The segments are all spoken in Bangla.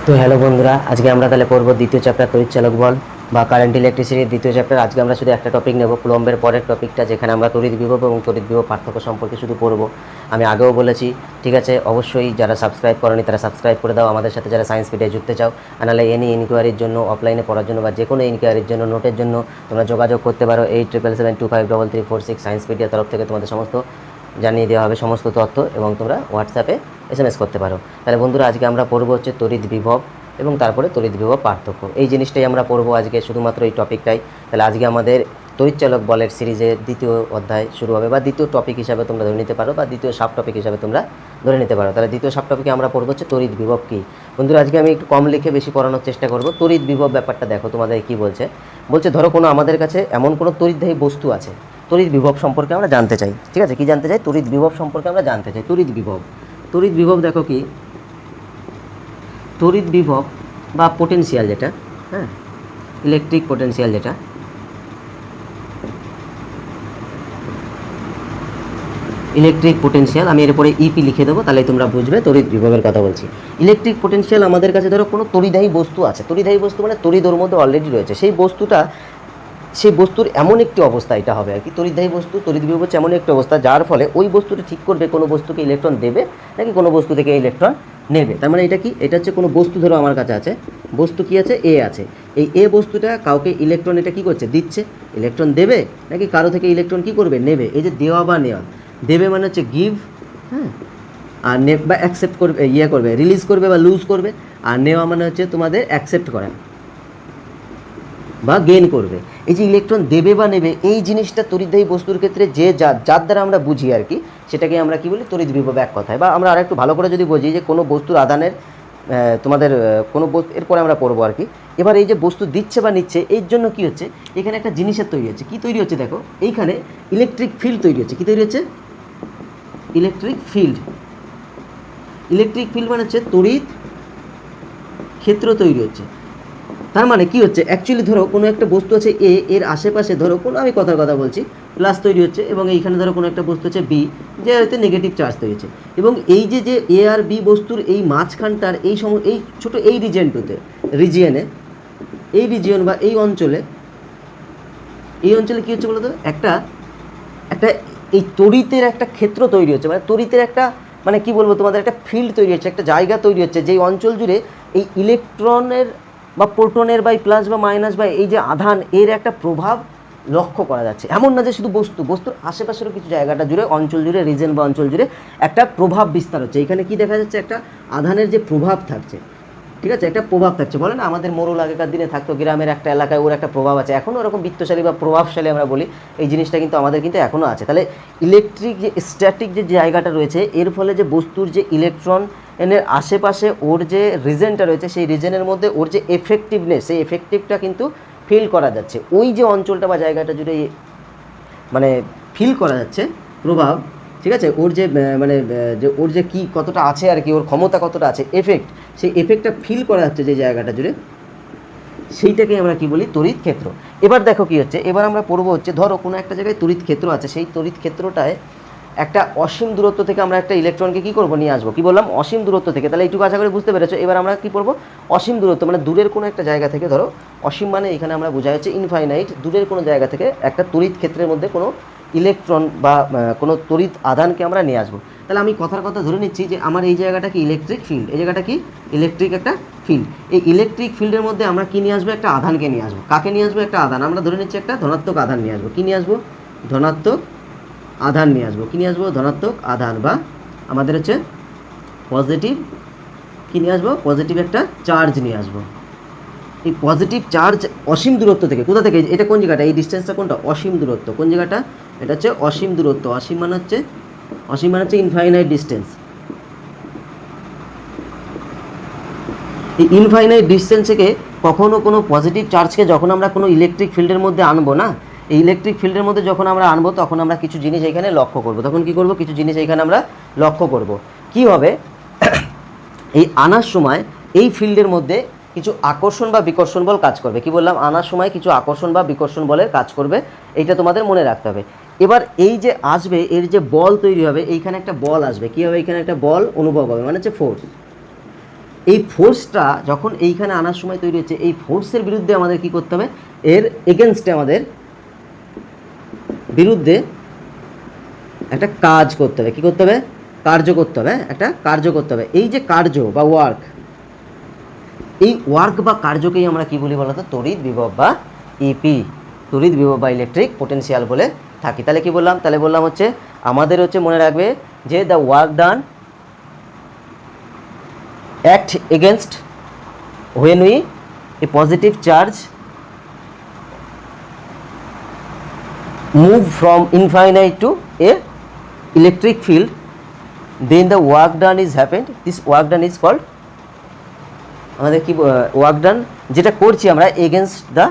তো হ্যালো বন্ধুরা, আজকে আমরা তাহলে পড়বো দ্বিতীয় চ্যাপ্টার তড়িৎ চালক বল বা কারেন্ট ইলেকট্রিসিটির দ্বিতীয় চ্যাপ্টার। আজকে আমরা শুধু একটা টপিক নেব, কুলম্বের পরের টপিকটা, যেখানে আমরা তড়িৎ বিভব এবং তড়িৎ বিভব পার্থক্য সম্পর্কে শুধু পড়বো। আমি আগেও বলেছি, ঠিক আছে? অবশ্যই যারা সাবস্ক্রাইব করেনি তারা সাবস্ক্রাইব করে দাও। আমাদের সাথে যারা সায়েন্স ভিডিও যুক্তে চাও, নাহলে এনি ইনকোয়ারির জন্য, অফলাইনে পড়ার জন্য বা যে কোনো ইনকোয়ারির জন্য, নোটের জন্য তোমরা যোগাযোগ করতে পারো 8777253346। সায়েন্স ভিডিও তরফ থেকে তোমাদের সমস্ত জানিয়ে দেওয়া হবে সমস্ত তথ্য, এবং তোমরা হোয়াটসঅ্যাপে SMS করতে পারো। তাহলে বন্ধুরা, আজকে আমরা পড়বো হচ্ছে তড়িৎ বিভব এবং তারপরে তড়িৎ বিভব পার্থক্য। এই জিনিসটাই আমরা পড়বো আজকে, শুধুমাত্র এই টপিকটাই। তাহলে আজকে আমাদের তড়িৎ চালক বলের সিরিজের দ্বিতীয় অধ্যায় শুরু হবে, বা দ্বিতীয় টপিক হিসাবে তোমরা ধরে নিতে পারো, বা দ্বিতীয় সাব টপিক হিসাবে তোমরা ধরে নিতে পারো। তাহলে দ্বিতীয় সাব টপিকে আমরা পড়বো হচ্ছে তড়িৎ বিভব কী। বন্ধুরা, আজকে আমি একটু কম লিখে বেশি পড়ানোর চেষ্টা করব। তড়িৎ বিভব ব্যাপারটা দেখো তোমাদের কী বলছে। ধরো কোনো আমাদের কাছে এমন কোনো তড়িৎদায়ী বস্তু আছে, তড়িৎ বিভব সম্পর্কে আমরা জানতে চাই। ঠিক আছে, কি জানতে চাই? তড়িৎ বিভব সম্পর্কে আমরা জানতে চাই। তড়িৎ বিভব দেখো কি, তড়িৎ বিভব বা পোটেনশিয়াল যেটা, হ্যাঁ, ইলেকট্রিক পোটেনশিয়াল যেটা, ইলেকট্রিক পোটেনশিয়াল, আমি এর উপরে ইপি লিখে দেবো, তাহলে তোমরা বুঝবে তড়িৎ বিভবের কথা বলছি। ইলেকট্রিক পোটেনশিয়াল আমাদের কাছে ধরো কোনো তড়িদায়ী বস্তু আছে, তড়িদায়ী বস্তু মানে তড়িৎ ওর মধ্যে অলরেডি রয়েছে। সেই বস্তুর এমন একটি অবস্থা, এটা হবে আর কি তড়িৎদায়ী বস্তু, তড়িৎ বিভব হচ্ছে এমন একটি অবস্থা যার ফলে ওই বস্তুটা ঠিক করবে কোনো বস্তুকে ইলেকট্রন দেবে নাকি কোনো বস্তু থেকে ইলেকট্রন নেবে। তার মানে এটা কি? এটা হচ্ছে কোনো বস্তু ধরো আমার কাছে আছে, বস্তু কি আছে? এ আছে। এই এ বস্তুটা কাউকে ইলেকট্রন এটা কি করছে? দিচ্ছে। ইলেকট্রন দেবে নাকি কারো থেকে ইলেকট্রন কি করবে? নেবে। এই যে দেওয়া বা নেওয়া, দেবে মানে হচ্ছে গিভ, হ্যাঁ, আর বা অ্যাকসেপ্ট করবে, করবে, রিলিজ করবে বা লুজ করবে। আর নেওয়া মানে হচ্ছে তোমাদের অ্যাকসেপ্ট করা বা গেইন করবে। এই যে ইলেকট্রন দেবে বা নেবে, এই জিনিসটা তড়িৎদায়ী বস্তুর ক্ষেত্রে যে যার দ্বারা আমরা বুঝি আর কি, সেটাকে আমরা কি বলি? তড়িৎ বিভব, এক কথায়। বা আমরা আরেকটু ভালো করে যদি বুঝি যে কোনো বস্তুর আদানের তোমাদের কোনো বস্তু, এরপরে আমরা পড়বো আর কি। এবার এই যে বস্তু দিচ্ছে বা নিচ্ছে, এর জন্য কি হচ্ছে? এখানে একটা জিনিসের তৈরি হচ্ছে। কি তৈরি হচ্ছে? দেখো, এইখানে ইলেকট্রিক ফিল্ড তৈরি হচ্ছে। কি তৈরি হচ্ছে? Electric field. ইলেকট্রিক ফিল্ড মানে হচ্ছে তড়িৎ ক্ষেত্র তৈরি হচ্ছে। তার মানে কি হচ্ছে? অ্যাকচুয়ালি ধরো কোনো একটা বস্তু আছে এ, এর আশেপাশে ধরো কোনো, আমি কথার কথা বলছি, প্লাস তৈরি হচ্ছে, এবং এইখানে ধরো কোনো একটা বস্তু আছে বি, যে হয়তো নেগেটিভ চার্জ তৈরি হচ্ছে। এবং এই যে এ আর বি বস্তুর এই মাঝখানটার এই এই ছোটো এই রিজিয়নে এই রিজিয়ন বা এই অঞ্চলে কী হচ্ছে বলো তো? একটা একটা এই তড়িতের একটা ক্ষেত্র তৈরি হচ্ছে, মানে তড়িতের একটা, মানে কি বলবো তোমাদের, একটা ফিল্ড তৈরি হচ্ছে, একটা জায়গা তৈরি হচ্ছে, যেই অঞ্চল জুড়ে এই ইলেকট্রনের বা প্রোটনের বা প্লাস বা মাইনাস বা এই যে আধান, এর একটা প্রভাব লক্ষ্য করা যাচ্ছে। এমন না যে শুধু বস্তুর আশেপাশেরও কিছু জায়গাটা জুড়ে, অঞ্চল জুড়ে, রিজন বা অঞ্চল জুড়ে একটা প্রভাব বিস্তার হচ্ছে। এখানে কি দেখা যাচ্ছে? একটা আধানের যে প্রভাব থাকছে, ঠিক আছে, একটা প্রভাব থাকছে। বলে না, আমাদের মোড়ল আগেকার দিনে থাকতো গ্রামের একটা এলাকায়, ওর একটা প্রভাব আছে। এখনও ওরকম বৃত্তশালী বা প্রভাবশালী আমরা বলি, এই জিনিসটা কিন্তু আমাদের কিন্তু এখনও আছে। তাহলে ইলেকট্রিক যে স্ট্যাটিক যে জায়গাটা রয়েছে, এর ফলে যে বস্তুর যে ইলেকট্রন এর আশেপাশে ওর যে রিজনটা রয়েছে, সেই রিজনের মধ্যে ওর যে এফেক্টিভনেস, সেই এফেক্টিভটা কিন্তু ফিল করা যাচ্ছে। ওই যে অঞ্চলটা বা জায়গাটা জুড়ে মানে ফিল করা যাচ্ছে প্রভাব, ঠিক আছে, ওর যে মানে যে ওর যে কী কতটা আছে আর কি, ওর ক্ষমতা কতটা আছে, এফেক্ট, সেই এফেক্টটা ফিল করা যাচ্ছে যে জায়গাটা জুড়ে, সেইটাকে আমরা কি বলি? তড়িৎ ক্ষেত্র। এবার দেখো কি হচ্ছে, এবার আমরা পড়বো হচ্ছে, ধরো কোনো একটা জায়গায় তড়িৎ ক্ষেত্র আছে, সেই তড়িৎ ক্ষেত্রটায় একটা অসীম দূরত্ব থেকে আমরা একটা ইলেকট্রনকে কী করবো? নিয়ে আসবো। কি বললাম? অসীম দূরত্ব থেকে। তাহলে এইটুকু আশা করে বুঝতে পেরেছো। এবার আমরা কী পড়বো? অসীম দূরত্ব মানে দূরের কোনো একটা জায়গা থেকে, ধরো অসীম মানে এখানে আমরা বোঝা হচ্ছে ইনফাইনাইট, দূরের কোনো জায়গা থেকে একটা তড়িৎ ক্ষেত্রের মধ্যে কোনো ইলেকট্রন বা কোনো তড়িৎ আধানকে আমরা নিয়ে আসবো। তাহলে আমি কথার কথা ধরে নিচ্ছি যে আমার এই জায়গাটা কি? Electric field. এই জায়গাটা কি? ইলেকট্রিক একটা ফিল্ড। এই ইলেকট্রিক ফিল্ডের মধ্যে আমরা কি নিয়ে আসবো? একটা আধানকে নিয়ে আসবো। কাকে নিয়ে আসবো? একটা আধান। আমরা ধরে নিচ্ছি একটা ধনাত্মক আধান নিয়ে আসবো। কি নিয়ে আসবো? ধনাত্মক আধান নিয়ে আসবো। কী নিয়ে আসবো? ধনাত্মক আধান, বা আমাদের হচ্ছে পজিটিভ, কী নিয়ে আসবো? পজিটিভ একটা চার্জ নিয়ে আসবো। এই পজিটিভ চার্জ অসীম দূরত্ব থেকে, কোথা থেকে? এটা কোন জায়গাটা? এই ডিস্টেন্সটা কোনটা? অসীম দূরত্ব। কোন জায়গাটা? এটা হচ্ছে অসীম দূরত্ব। অসীম মানে হচ্ছে ইনফাইনাইট ডিস্টেন্স। এই ইনফাইনাইট ডিস্টেন্স থেকে কখনো কোনো পজিটিভ চার্জকে যখন আমরা কোনো ইলেকট্রিক ফিল্ডের মধ্যে আনবো না, এই ইলেকট্রিক ফিল্ডের মধ্যে যখন আমরা আনবো, তখন আমরা কিছু জিনিস এখানে লক্ষ্য করব। তখন কি করব? কিছু জিনিস এখানে আমরা লক্ষ্য করব। কি হবে? এই আনার সময় এই ফিল্ডের মধ্যে কিছু আকর্ষণ বা বিকর্ষণ বল কাজ করবে। কি বললাম? আনার সময় কিছু আকর্ষণ বা বিকর্ষণ বলের কাজ করবে। এইটা তোমাদের মনে রাখতে হবে। এবার এই যে আসবে, এর যে বল তৈরি হবে, এইখানে একটা বল আসবে। কী হবে? এইখানে একটা বল অনুভব হবে, মানে হচ্ছে ফোর্স। এই ফোর্সটা যখন এইখানে আনার সময় তৈরি হচ্ছে, এই ফোর্সের বিরুদ্ধে আমাদের কি করতে হবে, এর এগেনস্টে আমাদের বিরুদ্ধে একটা কাজ করতে হবে। কী করতে হবে? কার্য করতে হবে, একটা কার্য করতে হবে। এই যে কার্য বা ওয়ার্ক, এই ওয়ার্ক বা কার্যকেই আমরা কি বলি বলতো? তড়িৎ বিভব বা ইপি, তড়িৎ বিভব বা ইলেকট্রিক পোটেনশিয়াল বলে থাকি। তাহলে কি বললাম? তাহলে বললাম হচ্ছে আমাদের হচ্ছে মনে রাখবে যে the work done act against when we a positive charge move from infinite to a electric field, then the work done is happened. This work done is called, আমাদের কি ওয়ার্ক ডান যেটা করছি আমরা এগেনস্ট দ্য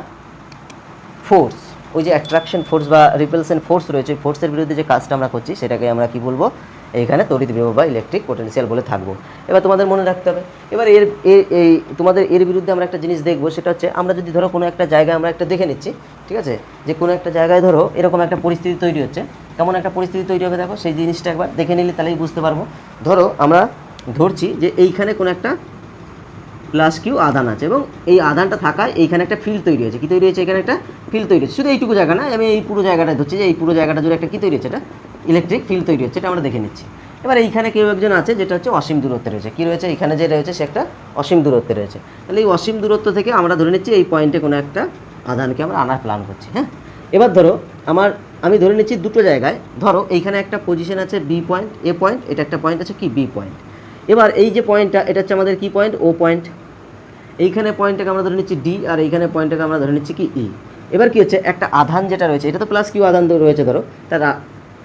ফোর্স, ওই যে অ্যাট্রাকশন ফোর্স বা রিপালশন ফোর্স রয়েছে, ফোর্সের বিরুদ্ধে যে কাজটা আমরা করছি সেটাকে আমরা কি বলবো? এইখানে তড়িৎ বিভব বা ইলেকট্রিক পোটেনশিয়াল বলে থাকবো। এবার তোমাদের মনে রাখতে হবে, এবার এই তোমাদের এর বিরুদ্ধে আমরা একটা জিনিস দেখবো, সেটা হচ্ছে আমরা যদি ধরো কোনো একটা জায়গায় আমরা একটা দেখে নিচ্ছি, ঠিক আছে, যে কোনো একটা জায়গায় ধরো এরকম একটা পরিস্থিতি তৈরি হচ্ছে, কেমন একটা পরিস্থিতি তৈরি হবে দেখো, সেই জিনিসটা একবার দেখে নিলে তাহলেই বুঝতে পারবো। ধরো আমরা ধরছি যে এইখানে কোনো একটা প্লাস কিউ আধান আছে এবং এই আধানটা থাকায় এইখানে একটা ফিল্ড তৈরি হয়েছে। কী তৈরি হয়েছে? এখানে একটা ফিল্ড তৈরি হচ্ছে। শুধু এইটুকু জায়গা না, আমি এই পুরো জায়গাটা ধরছি যে এই পুরো জায়গাটা জুড়ে একটা কী তৈরি হচ্ছে? এটা ইলেকট্রিক ফিল্ড তৈরি হচ্ছে, এটা আমরা দেখে নিচ্ছি। এবার এইখানে কেউ একজন আছে যেটা হচ্ছে অসীম দূরত্বে রয়েছে। কী রয়েছে? এখানে যে রয়েছে সে একটা অসীম দূরত্বে রয়েছে। তাহলে এই অসীম দূরত্ব থেকে আমরা ধরে নিচ্ছি এই পয়েন্টে কোনো একটা আধানকে আমরা আনার প্ল্যান করছি। হ্যাঁ, এবার ধরো আমি ধরে নিচ্ছি দুটো জায়গায়, ধরো এইখানে একটা পজিশন আছে বি পয়েন্ট, এ পয়েন্ট, এটা একটা পয়েন্ট আছে কি বি পয়েন্ট। এবার এই যে পয়েন্টটা, এটা হচ্ছে আমাদের কি পয়েন্ট? ও পয়েন্ট। এইখানে পয়েন্টটাকে আমরা ধরে নিচ্ছি ডি, আর এইখানে পয়েন্টটাকে আমরা ধরে নিচ্ছি কি ই। এবার কি হচ্ছে? একটা আধান যেটা রয়েছে, এটা তো প্লাস কিউ আধান রয়েছে, ধরো তারা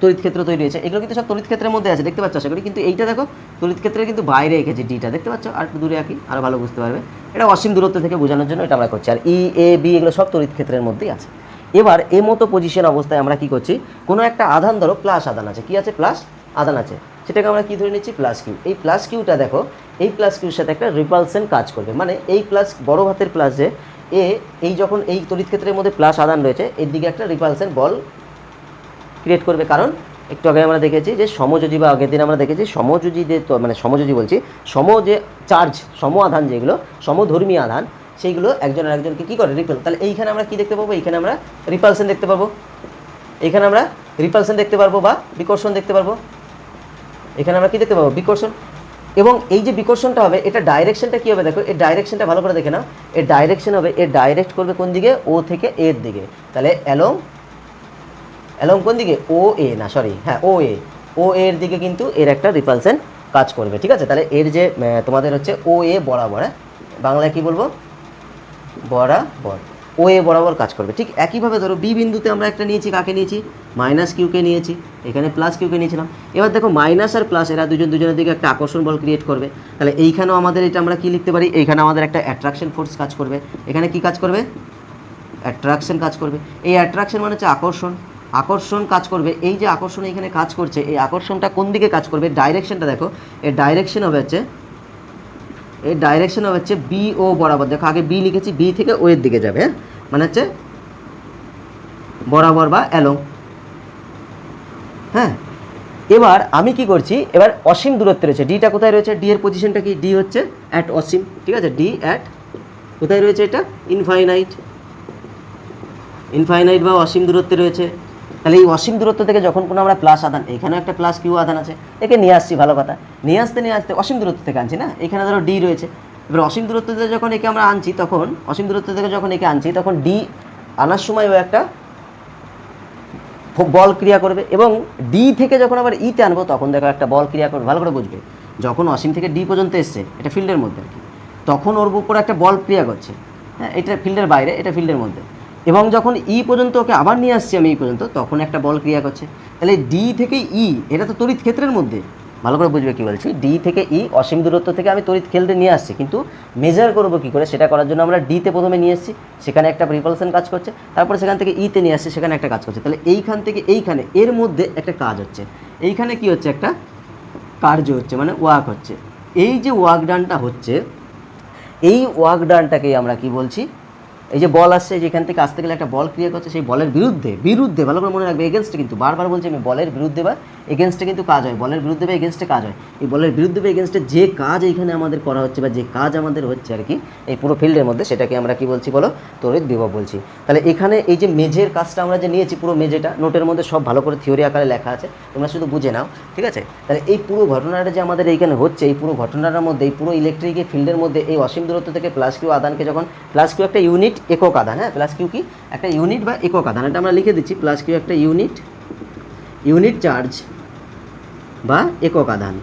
তড়িৎ ক্ষেত্র তৈরি হয়েছে। এগুলো কিন্তু সব তড়িৎ ক্ষেত্রের মধ্যে আছে, দেখতে পাচ্ছ আশা করি। কিন্তু এইটা দেখো তড়িৎ ক্ষেত্রের কিন্তু বাইরে এঁকেছে ডিটা, দেখতে পাচ্ছ? আর একটু দূরে আঁকি, আরও ভালো বুঝতে পারবে। এটা অসীম দূরত্ব থেকে বোঝানোর জন্য এটা আমরা করছি। আর ই, এ, বি এগুলো সব তড়িৎ ক্ষেত্রের মধ্যেই আছে। এবার এই মতো পজিশন অবস্থায় আমরা কি করছি? কোনো একটা আধান ধরো প্লাস আধান আছে, কি আছে? প্লাস আধান আছে, সেটাকে আমরা কি ধরে নিচ্ছি? Plus Q. এই প্লাস কিউটা দেখো, এই প্লাস কিউর সাথে একটা রিপালসেন কাজ করবে, মানে এই প্লাস বড় হাতের প্লাসে এই যখন এই তড়িৎ ক্ষেত্রের মধ্যে প্লাস আধান রয়েছে, এর দিকে একটা রিপালসেন বল ক্রিয়েট করবে। কারণ একটু আগে আমরা দেখেছি যে সমযোজী, বা আগের দিন আমরা দেখেছি সমযোজীদের, মানে সমযোজী বলছি, যে চার্জ, আধান যেগুলো সমধর্মী আধান, সেইগুলো একজন আরেকজনকে কী করে? রিপেল। তাহলে এইখানে আমরা কী দেখতে পাবো? এইখানে আমরা রিপালসেন দেখতে পাবো, এখানে আমরা রিপালসেন দেখতে পারবো বা বিকর্ষণ দেখতে পারবো। এখানে আমরা কী দেখতে পাবো? বিকর্ষণ। এবং এই যে বিকর্ষণটা হবে, এটা ডাইরেকশনটা কী হবে দেখো, এর ডাইরেকশনটা ভালো করে দেখে নাও। এর ডাইরেকশন হবে, এর ডাইরেক্ট করবে কোন দিকে? ও থেকে এর দিকে। তাহলে অ্যালং কোন দিকে? ও এ, না সরি, হ্যাঁ ও এর দিকে কিন্তু এর একটা রিপালসেন কাজ করবে, ঠিক আছে? তাহলে এর যে তোমাদের হচ্ছে ও এ বরাবর, বাংলায় কী বলবো? বরাবর, ও এ বরাবর কাজ করবে। ঠিক একইভাবে ধরো বি বিন্দুতে আমরা একটা নিয়েছি, কাকে নিয়েছি? মাইনাস কিউকে নিয়েছি, এখানে প্লাস কিউকে নিয়েছিলাম। এবার দেখো মাইনাস আর প্লাস এরা দুজনের দিকে একটা আকর্ষণ বল ক্রিয়েট করবে। তাহলে এইখানেও আমাদের এটা আমরা কী লিখতে পারি? এইখানে আমাদের একটা অ্যাট্রাকশন ফোর্স কাজ করবে। এখানে কি কাজ করবে? অ্যাট্রাকশন কাজ করবে। এই অ্যাট্রাকশন মানে হচ্ছে আকর্ষণ কাজ করবে। এই যে আকর্ষণ এইখানে কাজ করছে, এই আকর্ষণটা কোন দিকে কাজ করবে? ডাইরেকশনটা দেখো, এর ডাইরেকশন হচ্ছে বি ও বরাবর। দেখো আগে বি লিখেছি, বি থেকে ও এর দিকে যাবে, হ্যাঁ, মানে হচ্ছে বরাবর বা অ্যালং। হ্যাঁ, এবার আমি কি করছি? এবার অসীম দূরত্বে রয়েছে, ডিটা কোথায় রয়েছে? ডি এর পজিশনটা কি? ডি হচ্ছে অ্যাট অসীম, ঠিক আছে? ডি অ্যাট কোথায় রয়েছে? এটা ইনফাইনাইট বা অসীম দূরত্বে রয়েছে। তাহলে এই অসীম দূরত্ব থেকে যখন কোনো আমরা প্লাস আধান, এখানেও একটা প্লাস কিউ আধান আছে, একে নিয়ে আসছি, ভালো কথা, নিয়ে আসতে অসীম দূরত্ব থেকে আনছি না, এখানে ধরো ডি রয়েছে। এবার অসীম দূরত্ব থেকে যখন একে আমরা আনছি, তখন ডি আনার সময় ও একটা বল ক্রিয়া করবে, এবং ডি থেকে যখন আবার ইতে আনবো তখন দেখো একটা বল ক্রিয়া করবে। ভালো করে বুঝবে, যখন অসীম থেকে ডি পর্যন্ত এসছে, এটা ফিল্ডের মধ্যে আর কি, তখন ওর উপর একটা বল ক্রিয়া করছে। হ্যাঁ, এটা ফিল্ডের বাইরে, এটা ফিল্ডের মধ্যে। এবং যখন ই পর্যন্ত ওকে আবার নিয়ে আসছি আমি ই পর্যন্ত, তখন একটা বল ক্রিয়া করছে। তাহলে ডি থেকে ই, এটা তো তড়িৎ ক্ষেত্রের মধ্যে, ভালো করে বুঝবে কী বলছি। ডি থেকে ই অসীম দূরত্ব থেকে আমি তড়িৎ ক্ষেত্রে নিয়ে আসছি, কিন্তু মেজার করবো কী করে? সেটা করার জন্য আমরা ডিতে প্রথমে নিয়ে এসেছি, সেখানে একটা রিপালশন কাজ করছে, তারপরে সেখান থেকে ইতে নিয়ে আসছি, সেখানে একটা কাজ করছে। তাহলে এইখান থেকে এইখানে এর মধ্যে একটা কাজ হচ্ছে, এইখানে কি হচ্ছে? একটা কার্য হচ্ছে, মানে ওয়ার্ক হচ্ছে। এই যে ওয়ার্ক ডানটা হচ্ছে, এই ওয়ার্ক ডানটাকেই আমরা কি বলছি? এই যে বল আসছে, যেখান থেকে আসতে গেলে একটা বল ক্রিয়া করছে, সেই বলের বিরুদ্ধে ভালো করে মনে রাখবে, এগেনস্টে কিন্তু বারবার বলছি আমি, বলের বিরুদ্ধে বা এগেনস্টে কিন্তু কাজ হয়, বলের বিরুদ্ধে বা এগেনস্টে কাজ হয়। এই বলের বিরুদ্ধে বা এগেনস্টে যে কাজ এইখানে আমাদের করা হচ্ছে বা যে কাজ আমাদের হচ্ছে আর কি এই পুরো ফিল্ডের মধ্যে, সেটাকে আমরা কি বলছি বলো, তড়িৎ বিভব বলছি। তাহলে এখানে এই যে মেঝের কাজটা আমরা যে নিয়েছি, পুরো মেঝেটা নোটের মধ্যে সব ভালো করে থিওরি আকারে লেখা আছে, তোমরা শুধু বুঝে নাও, ঠিক আছে। তাহলে এই পুরো ঘটনাটা যে আমাদের এইখানে হচ্ছে, এই পুরো ঘটনাটার মধ্যে, এই পুরো ইলেকট্রিক ফিল্ডের মধ্যে এই অসীম দূরত্ব থেকে প্লাস কিউ আধানকে যখন, প্লাস কিউ একটা ইউনিট একক আধান, হ্যাঁ প্লাস কিউ কি একটা ইউনিট বা একক আধান, এটা আমরা লিখে দিচ্ছি, প্লাস কিউ একটা ইউনিট চার্জ বা একক আধান,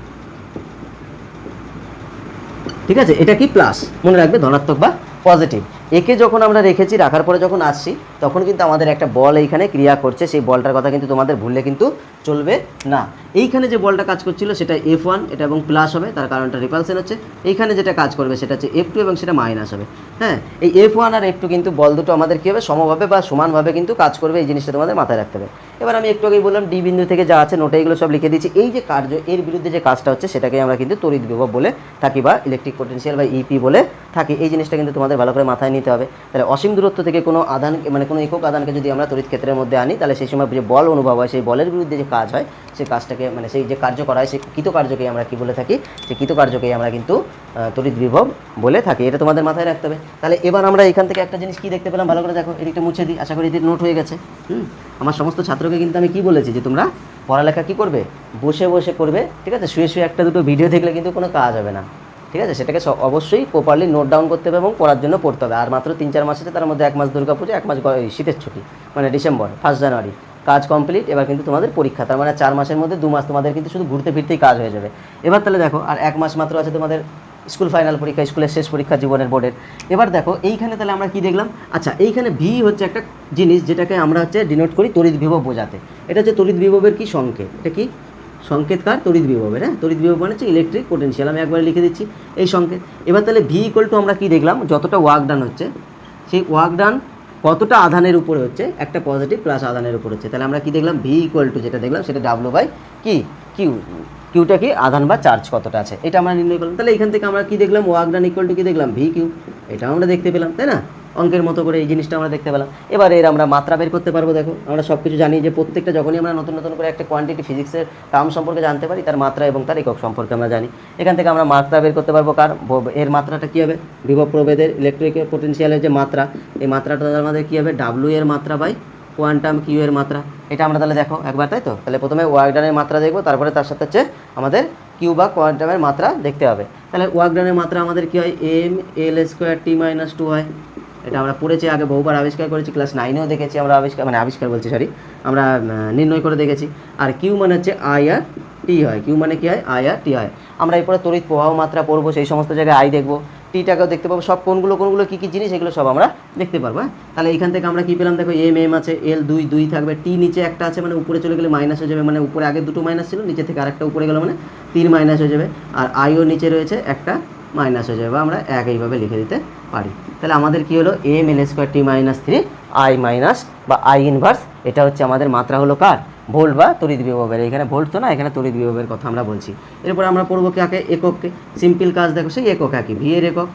ঠিক আছে। এটা কি প্লাস, মনে রাখবে ধনাত্মক বা পজিটিভ। একে যখন আমরা রেখেছি, রাখার পরে যখন আসছি, তখন কিন্তু আমাদের একটা বল এইখানে ক্রিয়া করছে, সেই বলটার কথা কিন্তু তোমাদের ভুললে কিন্তু চলবে না। এইখানে যে বলটা কাজ করছিল সেটা F1, এটা এবং প্লাস হবে, তার কারণটা রিপালশন হচ্ছে। এইখানে যেটা কাজ করবে সেটা হচ্ছে F2 এবং সেটা মাইনাস হবে। হ্যাঁ, এই F1 আর F2 কিন্তু বল দুটো আমাদের কী হবে, সমভাবে বা সমানভাবে কিন্তু কাজ করবে, এই জিনিসটা তোমাদের মাথায় রাখতে হবে। এবার আমি একটু আগেই বললাম ডি বিন্দু থেকে যা আছে নোটে এগুলো সব লিখে দিচ্ছি। এই যে কার্য, এর বিরুদ্ধে যে কাজটা হচ্ছে সেটাকে আমরা কিন্তু তড়িৎ বিভব বলে থাকি বা ইলেকট্রিক পোটেনশিয়াল বা ইপি বলে থাকি। এই জিনিসটা কিন্তু তোমাদের ভালো করে মাথায় নিতে হবে। তাহলে অসীম দূরত্ব থেকে কোনো আধান, মানে কোনো একক আধানকে যদি আমরা তড়িৎ ক্ষেত্রের মধ্যে আনি, তাহলে সেই সময় যে বল অনুভব হয়, সেই বলের বিরুদ্ধে যে কাজ হয়, সেই কাজটাকে, মানে সেই যে কার্য করা হয়, সেই কৃতকার্যকেই আমরা কী বলে থাকি, সেই কৃতকার্যকেই আমরা কিন্তু তড়িৎ বিভব বলে থাকি। এটা তোমাদের মাথায় রাখতে হবে। তাহলে এবার আমরা এখান থেকে একটা জিনিস কী দেখতে পেলাম, ভালো করে দেখো, এদিকটা মুছে দিই, আশা করি এদিকে নোট হয়ে গেছে। আমার সমস্ত ছাত্রকে কিন্তু আমি কী বলেছি যে তোমরা পড়ালেখা কী করবে, বসে বসে করবে, ঠিক আছে। শুয়ে শুয়ে একটা দুটো ভিডিও দেখলে কিন্তু কোনো কাজ হবে না, ঠিক আছে। সেটাকে অবশ্যই প্রপারলি নোট ডাউন করতে হবে এবং পড়ার জন্য পড়তে হবে। আর মাত্র 3-4 মাস আছে, তার মধ্যে 1 মাস দুর্গাপুজো, 1 মাস শীতের ছুটি, মানে ডিসেম্বর, 1 জানুয়ারি কাজ কমপ্লিট। এবার কিন্তু তোমাদের পরীক্ষা, তার মানে 4 মাসের মধ্যে 2 মাস তোমাদের কিন্তু শুধু ঘুরতে ফিরতেই কাজ হয়ে যাবে। এবার তাহলে দেখো, আর 1 মাস মাত্র আছে তোমাদের স্কুল ফাইনাল পরীক্ষা, স্কুলের শেষ পরীক্ষা জীবনের বোর্ডের। এবার দেখো এইখানে তাহলে আমরা কি দেখলাম, আচ্ছা এইখানে ভি হচ্ছে একটা জিনিস যেটাকে আমরা হচ্ছে ডিনোট করি তড়িৎ বিভব বোঝাতে। এটা হচ্ছে তড়িৎ বিভবের কি সংকেত, এটা কি সংকেতকার তড়িৎ বিভবের, হ্যাঁ তড়িৎ বিভব মানে হচ্ছে ইলেকট্রিক পোটেনশিয়াল, আমি একবারে লিখে দিচ্ছি এই সংকেত। এবার তাহলে ভি ইকুয়াল টু আমরা কি দেখলাম, যতটা ওয়ার্ক ডান হচ্ছে, সেই ওয়ার্ক ডান কতটা আধানের উপরে হচ্ছে, একটা পজিটিভ প্লাস আধানের উপর হচ্ছে। তাহলে আমরা কি দেখলাম, ভি ইকুয়াল টু যেটা দেখলাম সেটা ডাব্লু বাই কি কিউ, কিউটা কি আধান বা চার্জ কতটা আছে, এটা আমরা নির্ণয় করলাম। তাহলে এখান থেকে আমরা কি দেখলাম, ওয়ার্ক ডান ইকুয়াল টু কি দেখলাম, ভি কিউ, এটা আমরা দেখতে পেলাম, তাই না। অঙ্কের মতো করে এই জিনিসটা আমরা দেখতে পেলাম। এবার এর আমরা মাত্রা বের করতে পারবো। দেখো আমরা সব কিছু জানি যে প্রত্যেকটা যখনই আমরা নতুন নতুন করে একটা কোয়ান্টিটি ফিজিক্সের টার্ম সম্পর্কে জানতে পারি, তার মাত্রা এবং তার একক সম্পর্কে আমরা জানি। এখান থেকে আমরা মাত্রা বের করতে পারবো, কার এর মাত্রাটা কী হবে, বিভব প্রভেদের ইলেকট্রিক পোটেনশিয়ালের যে মাত্রা, এই মাত্রাটা আমাদের কী হবে, ডাব্লু এর মাত্রা বাই কোয়ান্টাম কিউ এর মাত্রা। এটা আমরা তাহলে দেখো একবার, তাই তো। তাহলে প্রথমে ওয়ার্ক ডানের মাত্রা দেখবো, তারপরে তার সাথে হচ্ছে আমাদের কিউ বা কোয়ান্টামের মাত্রা দেখতে হবে। তাহলে ওয়ার্ক ডানের মাত্রা আমাদের কী হয়, M L square T minus 2 হয়। এটা আমরা পড়েছি আগে, বহুবার আবিষ্কার করেছি, ক্লাস 9-এও দেখেছি আমরা আবিষ্কার বলছি সরি, আমরা নির্ণয় করে দেখেছি। আর কিউ মানে হচ্ছে আই আর টি হয়, কিউ মানে কী হয়, আই আর টি হয়। আমরা এরপরে তড়িৎ প্রবাহ মাত্রা পড়বো, সেই সমস্ত জায়গায় আই দেখবো, টিটাকেও দেখতে পাবো, সব কোনগুলো কী কী জিনিস এগুলো সব আমরা দেখতে পারবো। হ্যাঁ, তাহলে এইখান থেকে আমরা কী পেলাম, দেখো এম আছে, এল 2 থাকবে, টি নিচে একটা আছে, মানে উপরে চলে গেলে মাইনাস হয়ে যাবে, মানে উপরে আগে দুটো মাইনাস ছিল, নিচে থেকে আরেকটা উপরে গেল, মানে 3 মাইনাস হয়ে যাবে। আর আইও নিচে রয়েছে একটা, মাইনাস হয়ে যাবে, বা আমরা এক এইভাবে লিখে দিতে পারি। তাহলে আমাদের কী হলো, M L square T minus 3 I minus বা আই ইনভার্স, এটা হচ্ছে আমাদের মাত্রা হলো কার, ভোল্ট বা তড়িৎ বিভবের। এখানে ভোল্ট তো না, এখানে তড়িৎ বিভবের কথা আমরা বলছি। এরপর আমরা পড়বো কাকে, একককে। সিম্পল কাজ দেখো, সেই একক একই, ভি এর একক।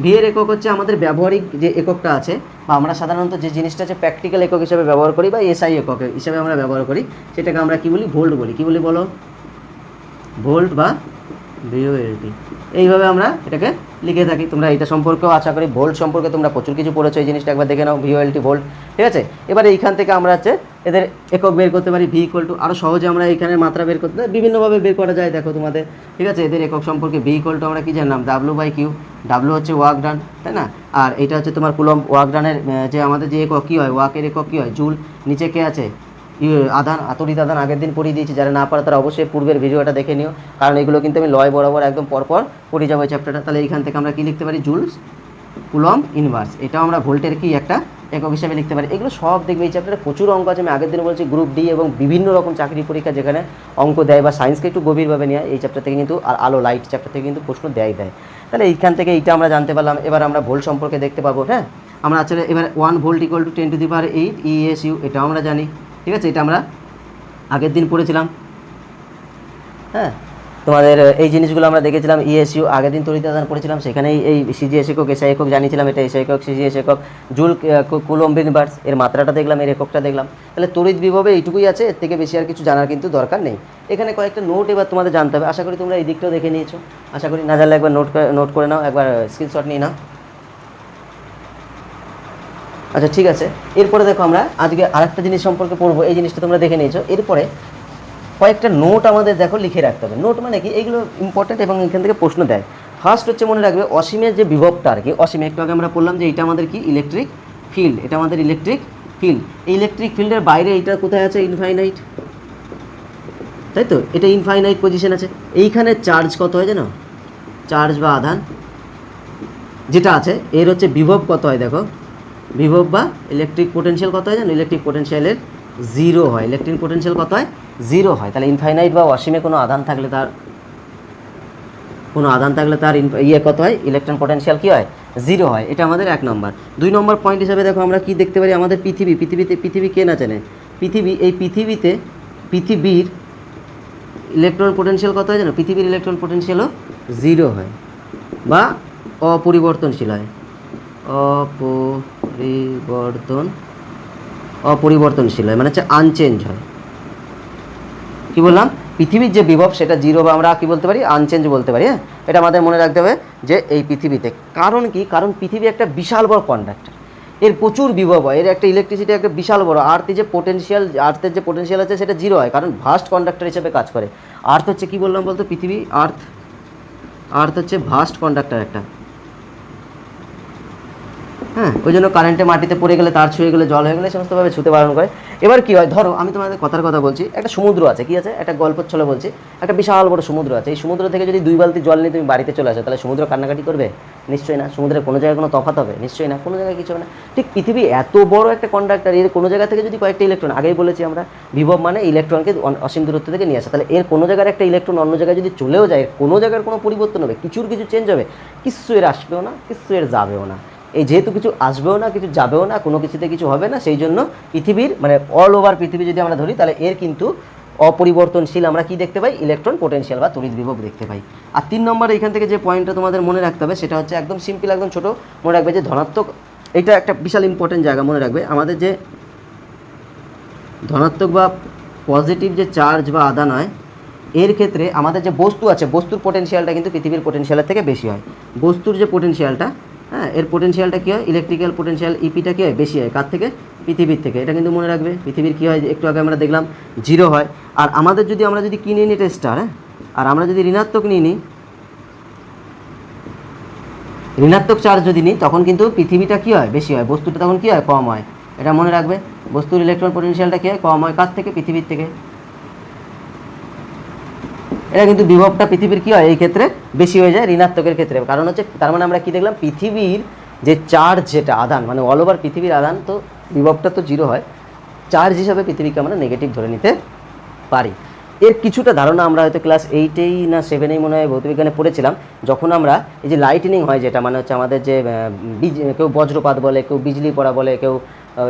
ভি এর একক হচ্ছে আমাদের ব্যবহারিক যে এককটা আছে, বা আমরা সাধারণত যে জিনিসটা হচ্ছে প্র্যাকটিক্যাল একক হিসাবে ব্যবহার করি বা এসআই একক হিসাবে আমরা ব্যবহার করি, সেটাকে আমরা কী বলি, ভোল্ট বলি। কী বলি বলো, ভোল্ট বা ভিওএলটি, এইভাবে আমরা এটাকে লিখে থাকি। তোমরা এটা সম্পর্কেও আশা করি, ভোল্ট সম্পর্কে তোমরা প্রচুর কিছু পড়েছো, এই জিনিসটা একবার দেখে নাও, ভিওএলটি ভোল্ট, ঠিক আছে। এবারে এইখান থেকে আমরা হচ্ছে এদের একক বের করতে পারি, ভি ইকুয়াল টু, আরও সহজে আমরা এখানে মাত্রা বের করতে বিভিন্নভাবে বের করা যায়, দেখো তোমাদের, ঠিক আছে। এদের একক সম্পর্কে ভি ইকুয়াল টু আমরা কী জানলাম, ডাব্লু বাই কিউ, ডাব্লু হচ্ছে ওয়ার্ক ডান, তাই না। আর এটা হচ্ছে তোমার কুলম্ব, ওয়ার্ক ডানের যে আমাদের যে একক কী হয়, ওয়ার্কের একক কী হয়, জুল। নিচে কে আছে, আধান, তড়িৎ আধান আগের দিন পড়িয়ে দিয়েছি, যারা না পারে তারা অবশ্যই পূর্বের ভিডিওটা দেখে নিও, কারণ এগুলো কিন্তু আমি লয় বরাবর একদম পরপর পড়ে যাবো এই চ্যাপ্টারটা। তাহলে এইখান থেকে আমরা কী লিখতে পারি, জুলস কুলম্ব ইনভার্স, এটাও আমরা ভোল্টের কি একটা একক হিসাবে লিখতে পারি। এগুলো সব দেখবে এই চ্যাপ্টারে প্রচুর অঙ্ক আছে, আমি আগের দিন বলছি গ্রুপ ডি এবং বিভিন্ন রকম চাকরি পরীক্ষা যেখানে অঙ্ক দেয় বা সায়েন্সকে একটু গভীরভাবে নেয়, এই চ্যাপ্টার থেকে কিন্তু আর আলো লাইট চ্যাপ্টার থেকে কিন্তু প্রশ্ন দেয়। তাহলে এইখান থেকে এইটা আমরা জানতে পারলাম। এবার আমরা ভোল্ট সম্পর্কে দেখতে পাবো। হ্যাঁ, আমরা আসলে এবার 1 ভোল্ট ইকুয়াল টু 10⁸ ESU, এটাও আমরা জানি, ঠিক আছে। এটা আমরা আগের দিন পড়েছিলাম। হ্যাঁ, তোমাদের এই জিনিসগুলো আমরা দেখেছিলাম ইএসইউ আগের দিন তড়িৎ আদান পড়েছিলাম, সেখানেই এই সিজিএস একক এসআই একক জানিয়েছিলাম, এটা এসআই একক সিজিএস একক জুল কুলম্ব ইনভার্স, এর মাত্রাটা দেখলাম, এর এককটা দেখলাম। তাহলে তড়িৎ বিভবে এইটুকুই আছে, এর থেকে বেশি আর কিছু জানার কিন্তু দরকার নেই। এখানে কয়েকটা নোট এবার তোমাদের জানতে হবে, আশা করি তোমরা এই দিকটাও দেখে নিয়েছো, আশা করি না জানলে একবার নোট করে নাও, একবার স্ক্রিনশট নিয়ে নাও। আচ্ছা ঠিক আছে, এরপরে দেখো আমরা আজকে আরেকটা জিনিস সম্পর্কে পড়বো, এই জিনিসটা তোমরা দেখে নিয়েছো। এরপরে কয়েকটা নোট আমাদের দেখো লিখে রাখতে হবে। নোট মানে কি, এইগুলো ইম্পর্টেন্ট এবং এখান থেকে প্রশ্ন দেয়। ফার্স্ট হচ্ছে মনে রাখবে অসীমের যে বিভবটা আর কি, অসীমে একটু আগে আমরা বললাম যে এটা আমাদের কি ইলেকট্রিক ফিল্ড, এটা আমাদের ইলেকট্রিক ফিল্ড। এই ইলেকট্রিক ফিল্ডের বাইরে এইটা কোথায় আছে, ইনফাইনাইট, তাই তো, এটা ইনফাইনাইট পজিশন আছে। এইখানে চার্জ কত হয় জানো, চার্জ বা আধান যেটা আছে এর হচ্ছে বিভব কত হয়, দেখো বিভব বা ইলেকট্রিক পোটেনশিয়াল কত হয় জানো, ইলেকট্রিক পোটেনশিয়ালের 0 হয়, ইলেকট্রিক পোটেনশিয়াল কত হয় 0 হয়। তাহলে ইনফাইনাইট বা অসীমে কোনো আধান থাকলে তার ইয়ে কত হয়, ইলেকট্রন পোটেনশিয়াল কী হয় 0 হয়। এটা আমাদের 1 নম্বর। 2 নম্বর পয়েন্ট হিসাবে দেখো আমরা কি দেখতে পারি, আমাদের পৃথিবী কে না জানে, এই পৃথিবীর ইলেকট্রন পোটেনশিয়াল কত হয় জানো, পৃথিবীর ইলেকট্রন পোটেনশিয়ালও 0 হয় বা অপরিবর্তনশীল হয়, অপরিবর্তনশীল হয়, মানে হচ্ছে আনচেঞ্জ হয়। কি বললাম, পৃথিবীর যে বিভব সেটা 0 বা আমরা কি বলতে পারি, আনচেঞ্জ বলতে পারি। হ্যাঁ, এটা আমাদের মনে রাখতে হবে যে এই পৃথিবীতে, কারণ কি, কারণ পৃথিবী একটা বিশাল বড় কন্ডাক্টর, এর প্রচুর বিভব হয়, এর একটা ইলেকট্রিসিটি একটা বিশাল বড়। আর্থের যে পোটেনশিয়াল আছে সেটা 0 হয়, কারণ ভাস্ট কন্ডাক্টর হিসেবে কাজ করে। আর্থ হচ্ছে কি বললাম বলতো, পৃথিবী, আর্থ হচ্ছে ভাস্ট কন্ডাক্টর একটা। হ্যাঁ, ওই জন্য কারেন্টে মাটিতে পড়ে গেলে, তার ছুঁয়ে গেলে, জল হয়ে গেলে সমস্তভাবে ছুতে বারণ করে। এবার কি হয়, ধরো আমি তোমাদের কথা বলছি, একটা সমুদ্র আছে, কি আছে, একটা গল্প ছলে বলছি, একটা বিশাল বড় সমুদ্র আছে। এই সমুদ্র থেকে যদি 2 বালতি জল নিয়ে তুমি বাড়িতে চলে আসো, তাহলে সমুদ্র কান্নাকাটি করবে? নিশ্চয়ই না। সমুদ্রের কোনো জায়গায় কোনো তফাৎ হবে? নিশ্চয়ই না, কোনো জায়গায় কিছু হবে না। ঠিক পৃথিবী এত বড় একটা কন্ডাক্টর, এর কোনো জায়গা থেকে যদি কয়েকটা ইলেকট্রন, আগেই বলেছি আমরা বিভব মানে ইলেকট্রনকে অসীম দূরত্ব থেকে নিয়ে আসে, তাহলে এর কোনো জায়গার একটা ইলেকট্রন অন্য জায়গায় যদি চলেও যায়, কোনো জায়গার কোনো পরিবর্তন হবে, কিছু চেঞ্জ হবে, কিছু এর আসবেও না, কিছু এর যাবেও না। এই যেহেতু কিছু আসবেও না, কিছু যাবেও না, কোনো কিছুতে কিছু হবে না, সেই জন্য পৃথিবীর মানে অল ওভার পৃথিবী যদি আমরা ধরি, তাহলে এর কিন্তু অপরিবর্তনশীল আমরা কি দেখতে পাই, ইলেকট্রন পোটেনশিয়াল বা তড়িৎ বিভব দেখতে পাই। আর 3 নম্বর এখান থেকে যে পয়েন্টটা তোমাদের মনে রাখতে হবে সেটা হচ্ছে একদম সিম্পল, একদম ছোটো, মনে রাখবে যে ধনাত্মক, এটা একটা বিশাল ইম্পর্টেন্ট জায়গা, মনে রাখবে আমাদের যে ধনাত্মক বা পজিটিভ যে চার্জ বা আদান হয়, এর ক্ষেত্রে আমাদের যে বস্তু আছে, বস্তুর পোটেনশিয়ালটা কিন্তু পৃথিবীর পোটেনশিয়ালের থেকে বেশি হয়। বস্তুর যে পোটেনশিয়ালটা, হ্যাঁ, এর পোটেনশিয়ালটা কী হয়, ইলেকট্রিক্যাল পোটেনশিয়াল ইপিটা কী হয়, বেশি হয়, কার থেকে, পৃথিবীর থেকে। এটা কিন্তু মনে রাখবে, পৃথিবীর কী হয়, একটু আগে আমরা দেখলাম 0 হয়। আর আমাদের যদি আমরা যদি কী নিয়ে নিই, এটা স্টার, হ্যাঁ, আর আমরা যদি ঋণাত্মক নিয়ে নিই, ঋণাত্মক চার্জ যদি নিই, তখন কিন্তু পৃথিবীটা কী হয়, বেশি হয়, বস্তুটা তখন কী হয়, কম হয়। এটা মনে রাখবে, বস্তুর ইলেকট্রন পোটেনশিয়ালটা কী হয়, কম হয়, কার থেকে, পৃথিবীর থেকে। এটা কিন্তু বিভবটা পৃথিবীর কী হয়, এই ক্ষেত্রে বেশি হয়ে যায় ঋণাত্মকের ক্ষেত্রে। কারণ হচ্ছে, তার মানে আমরা কী দেখলাম, পৃথিবীর যে চার্জ, যেটা আধান, মানে অল ওভার পৃথিবীর আধান, তো বিভবটা তো 0 হয়, চার্জ হিসাবে পৃথিবীকে আমরা নেগেটিভ ধরে নিতে পারি। এর কিছুটা ধারণা আমরা হয়তো ক্লাস 8-এই না 7-এই মনে হয় ভৌতবিজ্ঞানে পড়েছিলাম, যখন আমরা এই যে লাইটনিং হয়, যেটা মানে হচ্ছে আমাদের যে কেউ বজ্রপাত বলে, কেউ বিজলি পড়া বলে, কেউ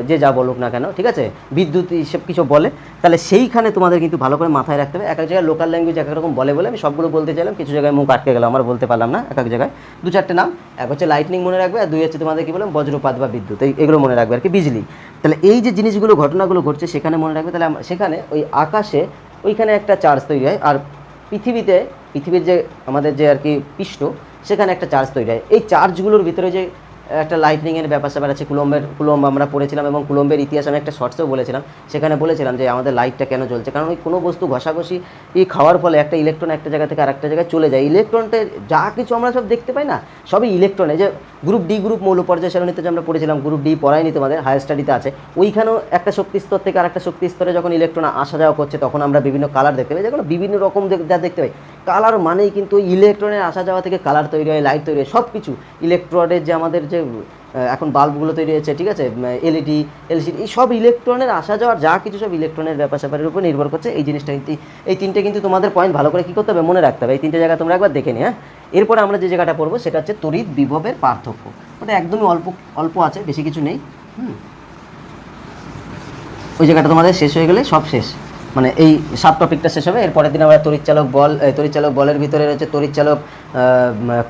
যে যা বলুক না কেন, ঠিক আছে, বিদ্যুৎ এইসব কিছু বলে, তাহলে সেইখানে তোমাদের কিন্তু ভালো করে মাথায় রাখতে হবে। এক এক জায়গায় লোকাল ল্যাঙ্গুয়েজ এক এক রকম বলে, আমি সবগুলো বলতে চাইলাম, কিছু জায়গায় মুখ আটকে গেল, আমার বলতে পারলাম না। এক এক জায়গায় 2-4টে নাম, এক হচ্ছে লাইটনিং মনে রাখবে, আর 2 হচ্ছে তোমাদের কী বললাম, বজ্রপাত বা বিদ্যুৎ, এগুলো মনে রাখবে আর কি, বিজলি। তাহলে এই যে জিনিসগুলো, ঘটনাগুলো ঘটছে সেখানে মনে রাখবে। তাহলে সেখানে ওই আকাশে ওইখানে একটা চার্জ তৈরি হয়, আর পৃথিবীর যে আমাদের যে আর কি পৃষ্ঠ, সেখানে একটা চার্জ তৈরি হয়। এই চার্জগুলোর ভিতরে যে একটা লাইটনিংয়ের ব্যাপার স্যাপার আছে, কুলম্ব আমরা পড়েছিলাম, এবং কুলম্বের ইতিহাস আমি একটা শর্টসেও বলেছিলাম। সেখানে বলেছিলাম যে আমাদের লাইটটা কেন জ্বলছে, কারণ ওই কোনো বস্তু ঘষাঘষি খাওয়ার ফলে একটা ইলেকট্রন একটা জায়গা থেকে আরেকটা জায়গায় চলে যায়। ইলেকট্রনটা যা কিছু আমরা সব দেখতে পাই না, সবই ইলেকট্রনে। যে গ্রুপ ডি গ্রুপ মৌল পর্যায় সারণীতে যে আমরা পড়েছিলাম, গ্রুপ ডি পড়ায়নি তোমাদের, হায়ার স্টাডিতে আছে, ওইখানেও একটা শক্তি স্তর থেকে আরেকটা শক্তি স্তরে যখন ইলেকট্রন আসা যাওয়া করছে, তখন আমরা বিভিন্ন কালার দেখতে পাই, যেগুলো বিভিন্ন রকম যা দেখতে পাই। কালার মানেই কিন্তু ইলেকট্রনের আসা যাওয়া থেকে কালার তৈরি হয়, লাইট তৈরি হয়, সব কিছু ইলেকট্রনের যে আমাদের যে এখন বাল্বগুলো তৈরি হয়েছে, ঠিক আছে, এলইডি, এলসিডি, এই সব ইলেকট্রনের আসা যাওয়ার যা কিছু সব ইলেকট্রনের ব্যাপার স্যাপারের উপর নির্ভর করছে। এই জিনিসটা কিন্তু, এই 3টে কিন্তু তোমাদের পয়েন্ট ভালো করে কী করতে হবে, মনে রাখতে হবে। এই 3টে জায়গা তোমরা একবার দেখে নিই। হ্যাঁ, এরপরে আমরা যে জায়গাটা পড়বো সেটা হচ্ছে তড়িৎ বিভবের পার্থক্য। ওটা একদমই অল্প আছে, বেশি কিছু নেই। ওই জায়গাটা তোমাদের শেষ হয়ে গেলে সব শেষ। মানে এই সাব টপিকটা শেষ হবে। এরপরের দিন আমরা তড়িৎচালক বল, তড়িৎচালক বলের ভিতরে রয়েছে তড়িৎচালক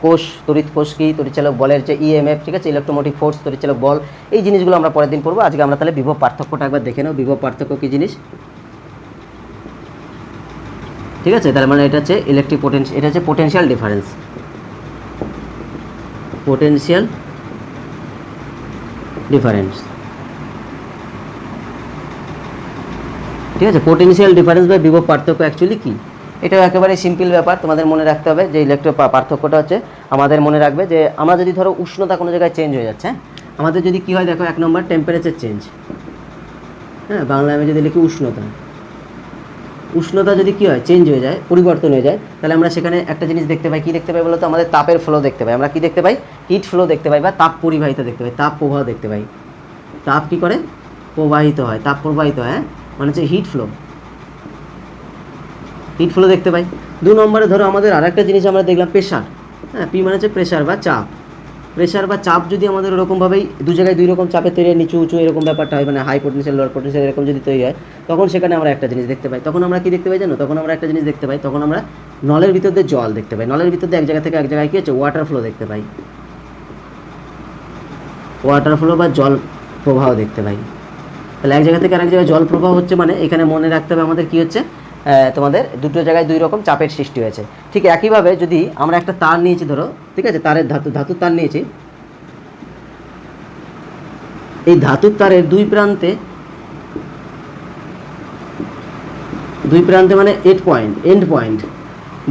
কোষ, তড়িৎ কোষ কি, তড়িৎচালক বলের যে ইএমএফ, ঠিক আছে, ইলেকট্রোমোটিভ ফোর্স, তড়িৎচালক বল, এই জিনিসগুলো আমরা পরের দিন পড়বো। আজকে আমরা তাহলে বিভব পার্থক্যটা একবার দেখে নেব। বিভব পার্থক্য কী জিনিস, ঠিক আছে? তার মানে এটা হচ্ছে ইলেকট্রিক পোটেনশিয়াল, এটা হচ্ছে পোটেনশিয়াল ডিফারেন্স, পোটেনশিয়াল ডিফারেন্স, ঠিক আছে? পোটেনশিয়াল ডিফারেন্স বা বিভব পার্থক্য অ্যাকচুয়ালি কী, এটাও একেবারে সিম্পল ব্যাপার, তোমাদের মনে রাখতে হবে যে ইলেকট্রো পার্থক্যটা হচ্ছে, আমাদের মনে রাখবে যে আমরা যদি ধরো উষ্ণতা কোনো জায়গায় চেঞ্জ হয়ে যাচ্ছে, আমাদের যদি কী হয় দেখো, 1 নম্বর টেম্পারেচার চেঞ্জ, হ্যাঁ, বাংলায় আমি যদি লিখি উষ্ণতা, উষ্ণতা যদি কী হয় চেঞ্জ হয়ে যায়, পরিবর্তন হয়ে যায়, তাহলে আমরা সেখানে একটা জিনিস দেখতে পাই, কী দেখতে পাই বলো তো, আমাদের তাপের ফ্লো দেখতে পাই। আমরা কী দেখতে পাই, হিট ফ্লো দেখতে পাই বা তাপ পরিবাহিত দেখতে পাই, তাপ প্রবাহ দেখতে পাই। তাপ কী করে প্রবাহিত হয়, তাপ প্রবাহিত হয়, মানে হচ্ছে হিট ফ্লো, হিট ফ্লো দেখতে পাই। 2 নম্বরে ধরো আমাদের আর একটা জিনিস আমরা দেখলাম প্রেশার, হ্যাঁ, পি মানে হচ্ছে প্রেশার বা চাপ। প্রেশার বা চাপ যদি আমাদের ওরকমভাবেই দু জায়গায় 2 রকম চাপে তৈরি হয়, নিচু উঁচু এরকম ব্যাপারটা হয়, মানে হাই পোটেনশিয়াল লোয়ার পোটেনশিয়াল এরকম যদি তৈরি হয়, তখন সেখানে আমরা একটা জিনিস দেখতে পাই। তখন আমরা কী দেখতে পাই জানো, তখন আমরা একটা জিনিস দেখতে পাই, তখন আমরা নলের ভিতর দিয়ে জল দেখতে পাই, নলের ভিতর দিয়ে এক জায়গা থেকে এক জায়গায় কী হচ্ছে ওয়াটার ফ্লো দেখতে পাই, ওয়াটার ফ্লো বা জল প্রবাহ দেখতে পাই। তাহলে এক জায়গা থেকে আরেক জায়গায় জল প্রবাহ হচ্ছে, মানে এখানে মনে রাখতে হবে আমাদের কী হচ্ছে, তোমাদের দুটো জায়গায় 2 রকম চাপের সৃষ্টি হয়েছে। ঠিক একইভাবে যদি আমরা একটা তার নিয়েছি ধরো, ঠিক আছে, তারের ধাতুর তার নিয়েছি, এই ধাতুর তারের দুই প্রান্তে মানে এন্ড পয়েন্ট,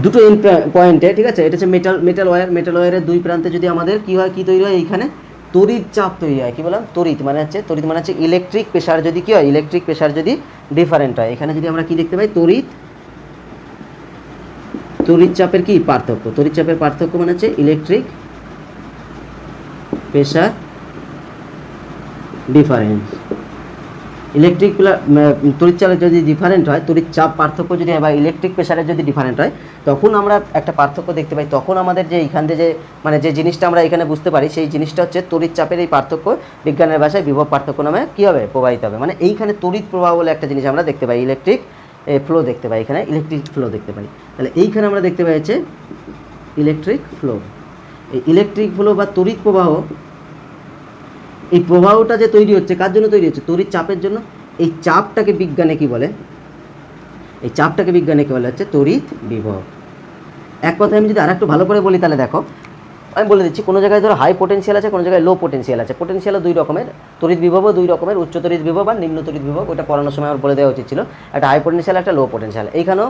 দুটো এন্ড পয়েন্টে, ঠিক আছে, এটা হচ্ছে মেটাল ওয়্যারের 2 প্রান্তে যদি আমাদের কী হয়, কী তৈরি হয়, এইখানে তড়িৎ চাপ তৈরি হয়। কী বললাম, তড়িৎ মানে হচ্ছে ইলেকট্রিক প্রেশার যদি কী হয়, ইলেকট্রিক প্রেশার যদি ডিফারেন্ট হয়, এখানে যদি আমরা কী দেখতে পাই, তড়িৎ চাপের কি পার্থক্য, তড়িৎ চাপের পার্থক্য মানে হচ্ছে ইলেকট্রিক প্রেশার ডিফারেন্স। ইলেকট্রিক তড়িৎ চাপের যদি ডিফারেন্ট হয়, তড়িৎ চাপ পার্থক্য যদি হয় বা ইলেকট্রিক প্রেশারের যদি ডিফারেন্ট হয়, তখন আমরা একটা পার্থক্য দেখতে পাই। তখন আমাদের যে এইখান থেকে যে মানে যে জিনিসটা আমরা এখানে বুঝতে পারি, সেই জিনিসটা হচ্ছে তড়িৎ চাপের এই পার্থক্য বিজ্ঞানের ভাষায় বিভব পার্থক্য নামে কী হবে, প্রবাহিত হবে। মানে এইখানে তড়িৎ প্রবাহ বলে একটা জিনিস আমরা দেখতে পাই, ইলেকট্রিক ফ্লো দেখতে পাই, এখানে ইলেকট্রিক ফ্লো দেখতে পাই। তাহলে এইখানে আমরা দেখতে পাই হচ্ছে ইলেকট্রিক ফ্লো। এই ইলেকট্রিক ফ্লো বা তড়িৎ প্রবাহ, এই প্রবাহটা যে তৈরি হচ্ছে কার জন্য তৈরি হচ্ছে, তড়িৎ চাপের জন্য। এই চাপটাকে বিজ্ঞানে কি বলে, এই চাপটাকে বিজ্ঞানে কি বলে হচ্ছে তড়িৎ বিভব। এক কথায় আমি যদি আর একটু ভালো করে বলি, তাহলে দেখো আমি বলে দিচ্ছি, কোনো জায়গায় ধরো হাই পোটেনশিয়াল আছে, কোনো জায়গায় লো পোটেনশিয়াল আছে। পোটেনশিয়ালও 2 রকমের, তড়িৎ বিভবও 2 রকমের, উচ্চ তড়িৎ বিভব আর নিম্ন তড়িৎ বিভব। ওটা পড়ানোর সময় আমার বলে দেওয়া উচিত ছিল। একটা হাই পোটেনশিয়াল, একটা লো পোটেনশিয়াল। এইখানেও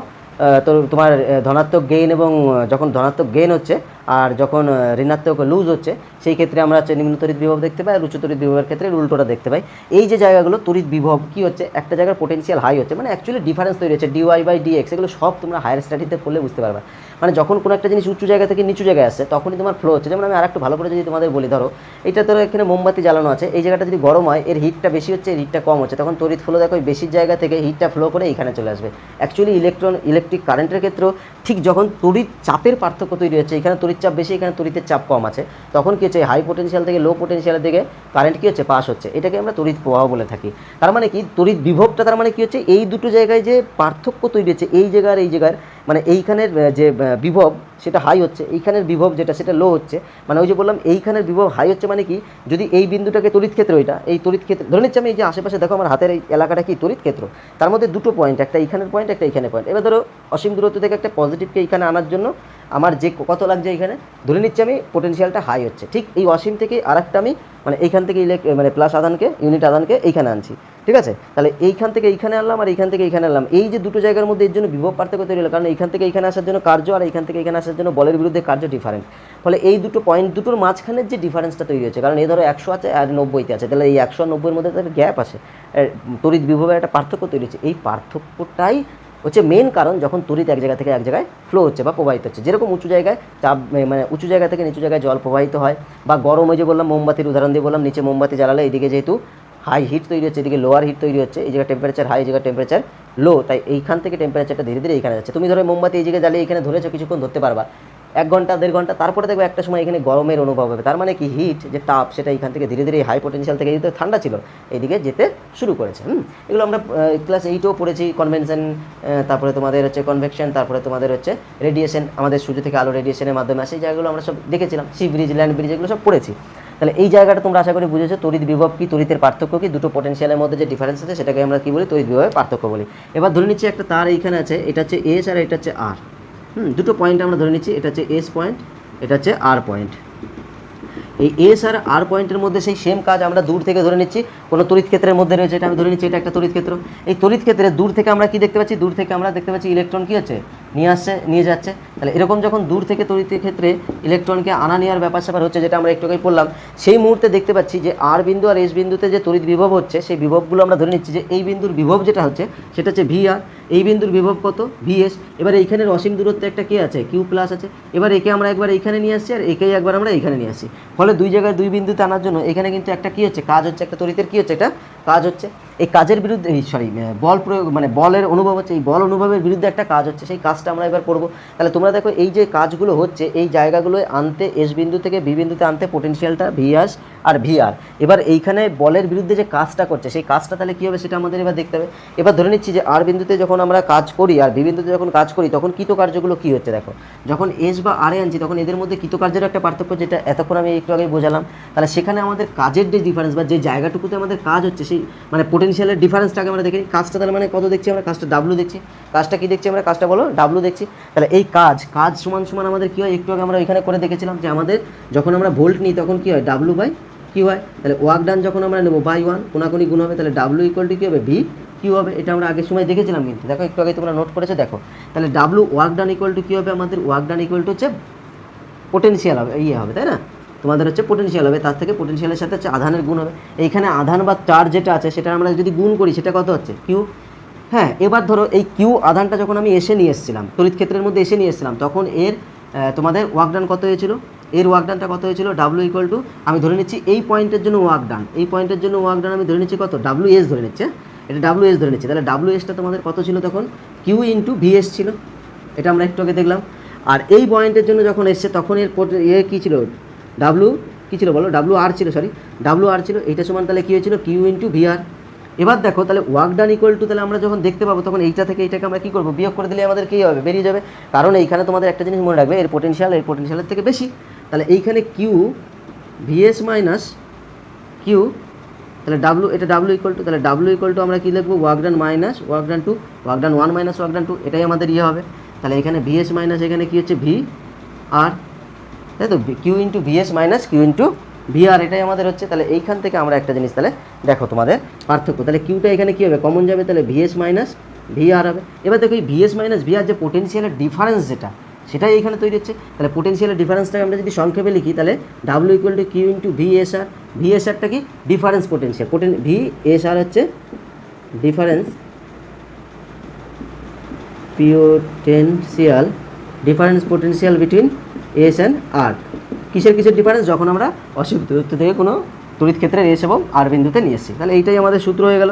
তো তোমার ধনাত্মক গেইন, এবং যখন ধনাত্মক গেইন হচ্ছে আর যখন ঋণাত্মক লুজ হচ্ছে, সেই ক্ষেত্রে আমরা হচ্ছে নিম্ন তড়িৎ বিভব দেখতে পাই, আর উচ্চ তড়িৎ বিভবের ক্ষেত্রে উল্টোটা দেখতে পাই। এই যে জায়গাগুলো তড়িৎ বিভব কী হচ্ছে, একটা জায়গার পোটেনশিয়াল হাই হচ্ছে, মানে অ্যাকচুয়ালি ডিফারেন্স তৈরি হচ্ছে dy/dx, এগুলো সব তোমরা হায়ার স্টাডিতে পড়লে বুঝতে পারবে। মানে যখন কোনো একটা জিনিস উঁচু জায়গা থেকে নিচু জায়গায় আসছে, তখনই তোমার ফ্লো হচ্ছে। যেমন আমি আরেকটু ভালো করে যদি তোমাদের বলি, ধরো এটা ধরো এখানে মোমবাতি জ্বালানো আছে, এই জায়গাটা যদি গরম হয়, এর হিটটা বেশি হচ্ছে, এর হিটটা কম হচ্ছে, তখন তড়িৎ ফ্লো দেখো বেশির জায়গা থেকে হিটটা ফ্লো করে এখানে চলে আসবে। অ্যাকচুয়ালি ইলেকট্রিক কারেন্টের ক্ষেত্রেও ঠিক যখন তড়িৎ চাপের পার্থক্য তৈরি হচ্ছে, এখানে তড়িৎ চাপ বেশি, এখানে তড়িতের চাপ কম আছে, তখন কী হচ্ছে, হাই পোটেনশিয়াল থেকে লো পোটেনশিয়ালের দিকে কারেন্ট কী হচ্ছে, পাস হচ্ছে। এটাকে আমরা তড়িৎ প্রবাহ বলে থাকি। তার মানে কি, তড়িৎ বিভবটা তার মানে কী হচ্ছে, এই দুটো জায়গায় যে পার্থক্য তৈরি হচ্ছে, এই জায়গার মানে এইখানের যে বিভব সেটা হাই হচ্ছে, এইখানের বিভব যেটা সেটা লো হচ্ছে। মানে ওই যে বললাম এইখানের বিভব হাই হচ্ছে, মানে কি, যদি এই বিন্দুটাকে তড়িৎ ক্ষেত্র, এটা এই তড়িৎ ক্ষেত্র ধরে নিচ্ছি আমি, এই যে আশেপাশে দেখো আমার হাতের এই এলাকাটা কি তড়িৎ ক্ষেত্র, তার মধ্যে 2টো পয়েন্ট, একটা এইখানের পয়েন্ট, একটা এইখানে পয়েন্ট। এবার ধরো অসীম দূরত্ব থেকে একটা পজিটিভকে এইখানে আনার জন্য আমার যে কত লাগছে, এইখানে ধরে নিচ্ছি আমি পোটেনশিয়ালটা হাই হচ্ছে, ঠিক এই অসীম থেকে আরেকটা আমি মানে এইখান থেকে মানে প্লাস আধানকে, ইউনিট আধানকে এইখানে আনছি, ঠিক আছে। তাহলে এইখান থেকে এইখানে আনলাম আর এইখান থেকে এইখানে আনলাম, এই যে দুটো জায়গার মধ্যে এর জন্য বিভব পার্থক্য তৈরি হলো, কারণ এইখান থেকে এইখানে আসার জন্য কার্য আর এইখান থেকে এইখানে আসার জন্য বলের বিরুদ্ধে কার্য ডিফারেন্ট। ফলে এই দুটো পয়েন্ট দুটোর মাঝখানের যে ডিফারেন্সটা তৈরি হচ্ছে, কারণ এই ধরো 100 আছে আর 90তে আছে, তাহলে এই 100 আর 90-এর মধ্যে তাদের গ্যাপ আছে, তড়িৎ বিভবের একটা পার্থক্য তৈরি হচ্ছে। এই পার্থক্যটাই হচ্ছে মেন কারণ যখন তড়িৎ এক জায়গা থেকে এক জায়গায় ফ্লো হচ্ছে বা প্রবাহিত হচ্ছে। যেরকম উঁচু জায়গায় চাপ, মানে উঁচু জায়গা থেকে নিচু জায়গায় জল প্রবাহিত হয়, বা গরম, ওই যে বললাম মোমবাতির উদাহরণ দিয়ে বললাম, নিচে মোমবাতি জ্বালালে এইদিকে যেহেতু হাই হিট তৈরি হচ্ছে, এদিকে লোয়ার হিট তৈরি হচ্ছে, এই জায়গায় টেম্পারেচার হাই, এই জায়গায় টেম্পারেচার লো, তাই এইখান থেকে টেম্পারেচারটা ধীরে ধীরে এইখানে যাচ্ছে। তুমি ধরো মোমবাতি এই জায়গায় জ্বালিয়ে এখানে ধরেছো, কিছুক্ষণ ধরতে পারবা, 1 ঘন্টা 1.5 ঘন্টা, তারপরে দেখবে একটা সময় এখানে গরমের অনুভব হবে। তার মানে কি হিট যে তাপ সেটা এখান থেকে ধীরে ধীরে হাই পোটেনশিয়াল থেকে যেতে ঠান্ডা ছিল এইদিকে যেতে শুরু করেছে। এগুলো আমরা ক্লাস 8এও পড়েছি, কনভেনশন, তারপরে তোমাদের হচ্ছে কনভেকশন, তারপরে তোমাদের হচ্ছে রেডিয়েশন, আমাদের সূর্য থেকে আলো রেডিয়েশনের মাধ্যমে আসে, এই জায়গাগুলো আমরা সব দেখেছিলাম, সি ব্রিজ, ল্যান্ড ব্রিজ, এগুলো সব পড়েছি। তাহলে এই জায়গাটা তোমরা আশা করি বুঝেছো, তড়িৎ বিভব কি, তড়িতের পার্থক্য কি, দুটো পোটেনশিয়ালের মধ্যে যে ডিফারেন্স আছে সেটাকে আমরা কি বলি, তড়িৎ বিভবের পার্থক্য বলি। এবার ধরে নিচ্ছি একটা তার এইখানে আছে, এটা হচ্ছে এস আর এটা হচ্ছে আর। দুটো পয়েন্ট আমরা ধরে নিচ্ছি, এটা হচ্ছে এস পয়েন্ট, এটা হচ্ছে আর পয়েন্ট। এই এস আর আর পয়েন্টের মধ্যে সেই সেম কাজ আমরা দূর থেকে ধরে নিচ্ছি, কোনো তড়িৎ ক্ষেত্রের মধ্যে রয়েছে, এটা আমি ধরে নিচ্ছি এটা একটা তড়িৎ ক্ষেত্র। এই তড়িৎ ক্ষেত্রে দূর থেকে আমরা কি দেখতে পাচ্ছি, দূর থেকে আমরা দেখতে পাচ্ছি ইলেকট্রন কি হচ্ছে, নিয়ে যাচ্ছে। তাহলে এরকম যখন দূর থেকে তড়িৎ ক্ষেত্রে ইলেকট্রনকে আনা নেওয়ার ব্যাপার স্যাপার হচ্ছে, যেটা আমরা একটু আগেই পড়লাম, সেই মুহূর্তে দেখতে পাচ্ছি যে আর বিন্দু আর এস বিন্দুতে যে তড়িৎ বিভব হচ্ছে, সেই বিভবগুলো আমরা ধরে নিচ্ছি যে এই বিন্দুর বিভব যেটা হচ্ছে সেটা হচ্ছে ভি আর, এই বিন্দুর বিভব কত, ভিএস। এবার এইখানের অসীম দূরত্বে একটা কে আছে, কিউ প্লাস আছে। এবার একে আমরা একবার এইখানে নিয়ে আসছি আর একেই একবার আমরা এইখানে নিয়ে আসছি, ফলে দুই জায়গায় দুই বিন্দুতে আনার জন্য এখানে কিন্তু একটা কী হচ্ছে, কাজ হচ্ছে, একটা তড়িতের কী হচ্ছে, এটা কাজ হচ্ছে। এই কাজের বিরুদ্ধে বল প্রয়োগ, মানে বলের অনুভব হচ্ছে, এই বল অনুভবের বিরুদ্ধে একটা কাজ হচ্ছে, সেই কাজটা আমরা এবার করবো। তাহলে তোমরা দেখো এই যে কাজগুলো হচ্ছে, এই জায়গাগুলোয় আনতে, এস বিন্দু থেকে বি বিন্দুতে আনতে পোটেনশিয়ালটা ভিএস আর ভিআর। এবার এইখানে বলের বিরুদ্ধে যে কাজটা করছে, সেই কাজটা তাহলে কী হবে সেটা আমাদের এবার দেখতে হবে। এবার ধরে নিচ্ছি যে আর বিন্দুতে যখন আমরা কাজ করি আর বি বিন্দুতে যখন কাজ করি, তখন কৃতকার্যগুলো কী হচ্ছে দেখো, যখন এস বা আরে আনছি তখন এদের মধ্যে কৃতকার্যের একটা পার্থক্য, যেটা এতক্ষণ আমি একটু আগে বোঝালাম। তাহলে সেখানে আমাদের কাজের যে ডিফারেন্স বা যে জায়গাটুকুতে আমাদের কাজ হচ্ছে, সেই মানে পোটেনশিয়ালের ডিফারেন্সটাকে আমরা দেখি। কাজটা তাহলে মানে কত দেখছি আমরা, কাজটা ডাব্লু দেখছি। কাজটা কি দেখছি আমরা, কাজটা বলো ডাব্লু দেখছি। তাহলে এই কাজ সমান সমান আমাদের কী হয়, একটু আগে আমরা এখানে করে দেখেছিলাম যে আমাদের যখন আমরা ভোল্ট নিই তখন কী হয়, ডাব্লু বাই কিউ হয়। তাহলে ওয়ার্ক ডান যখন আমরা নেবো বাই 1, কোনাকুনি গুণ হবে, তাহলে ডাব্লু ইকুয়াল টু কী হবে, ভি কিউ হবে। এটা আমরা আগের সময় দেখেছিলাম, কিন্তু দেখো একটু আগে তোমরা নোট করেছো দেখো। তাহলে W work done equal to কী হবে, আমাদের ওয়ার্ক ডান ইকুয়াল টু হচ্ছে পোটেনশিয়াল হবে, হবে তাই না, তোমাদের হচ্ছে পোটেনশিয়াল হবে, তার থেকে পোটেনশিয়ালের সাথে হচ্ছে আধানের গুণ হবে। এইখানে আধান বা চার্জ যেটা আছে সেটা আমরা যদি গুণ করি সেটা কত হচ্ছে, কিউ। হ্যাঁ, এবার ধরো এই কিউ আধানটা যখন আমি এসে নিয়ে এসেছিলাম, তড়িৎ ক্ষেত্রের মধ্যে এসে নিয়ে এসেছিলাম, তখন এর তোমাদের ওয়ার্ক ডান কত হয়েছিল, এর ওয়ার্ক ডানটা কত হয়েছিল, ডাব্লু ইকুয়াল টু, আমি ধরে নিচ্ছি এই পয়েন্টের জন্য ওয়ার্ক ডান, এই পয়েন্টের জন্য ওয়ার্ক ডান আমি ধরে নিচ্ছি কত, ডাব্লু এস ধরে নিচ্ছে, এটা ডাব্লু এস ধরে নিচ্ছি। তাহলে ডাব্লু এসটা তোমাদের কত ছিল তখন, কিউ ইন্টু ভিএস ছিল, এটা আমরা একটু আগে দেখলাম। আর এই পয়েন্টের জন্য যখন এসছে তখন এর কী ছিল, ডাব্লু কী ছিল বলো, ডাব্লু আর ছিল, ডাব্লু আর ছিল, এইটা সমান তাহলে কী হয়েছিল, কিউ ইন্টু ভিআর। এবার দেখো তাহলে ওয়ার্ক ডান ইকুয়াল টু, তাহলে আমরা যখন দেখতে পাবো তখন এইটা থেকে এইটাকে আমরা কী করবো, বিয়োগ করে দিলে আমাদের কী হবে, বেরিয়ে যাবে। কারণ এইখানে তোমাদের একটা জিনিস মনে রাখবে, এর পোটেনশিয়ালের থেকে বেশি। তাহলে এইখানে কিউ ভিএস মাইনাস কিউ, তাহলে ডাব্লু, এটা ডাব্লু ইকুয়াল টু, তাহলে ডাব্লু ইকুয়াল টু আমরা কী লিখবো, work done minus work done to, work done 1 minus work done 2, এটাই আমাদের হবে। তাহলে এখানে ভিএস মাইনাস এখানে কী হচ্ছে, ভি আর, তাই তো, Q into VS minus Q into VR, এটাই আমাদের হচ্ছে। তাহলে এইখান থেকে আমরা একটা জিনিস তাহলে দেখো তোমাদের পার্থক্য, তাহলে কিউটা এখানে কী হবে, কমন যাবে, তাহলে ভিএস মাইনাস ভিআর হবে। এবার দেখো এই ভিএস মাইনাস ভিআর যে পোটেনশিয়ালের ডিফারেন্স যেটা, সেটাই এখানে তৈরি হচ্ছে। তাহলে পোটেনশিয়ালের ডিফারেন্সটাকে আমরা যদি সংক্ষেপে লিখি, তাহলে W equal to Q into VSR. ভিএসআরটা কি, ডিফারেন্স পোটেনশিয়াল, ভিএসআর হচ্ছে difference difference potential between S and R. কিসের ডিফারেন্স, যখন আমরা অসীম দূরত্ব থেকে কোনো তড়িৎ ক্ষেত্রের এস এবং আর বিন্দুতে নিয়ে এসেছি। তাহলে এইটাই আমাদের সূত্র হয়ে গেল।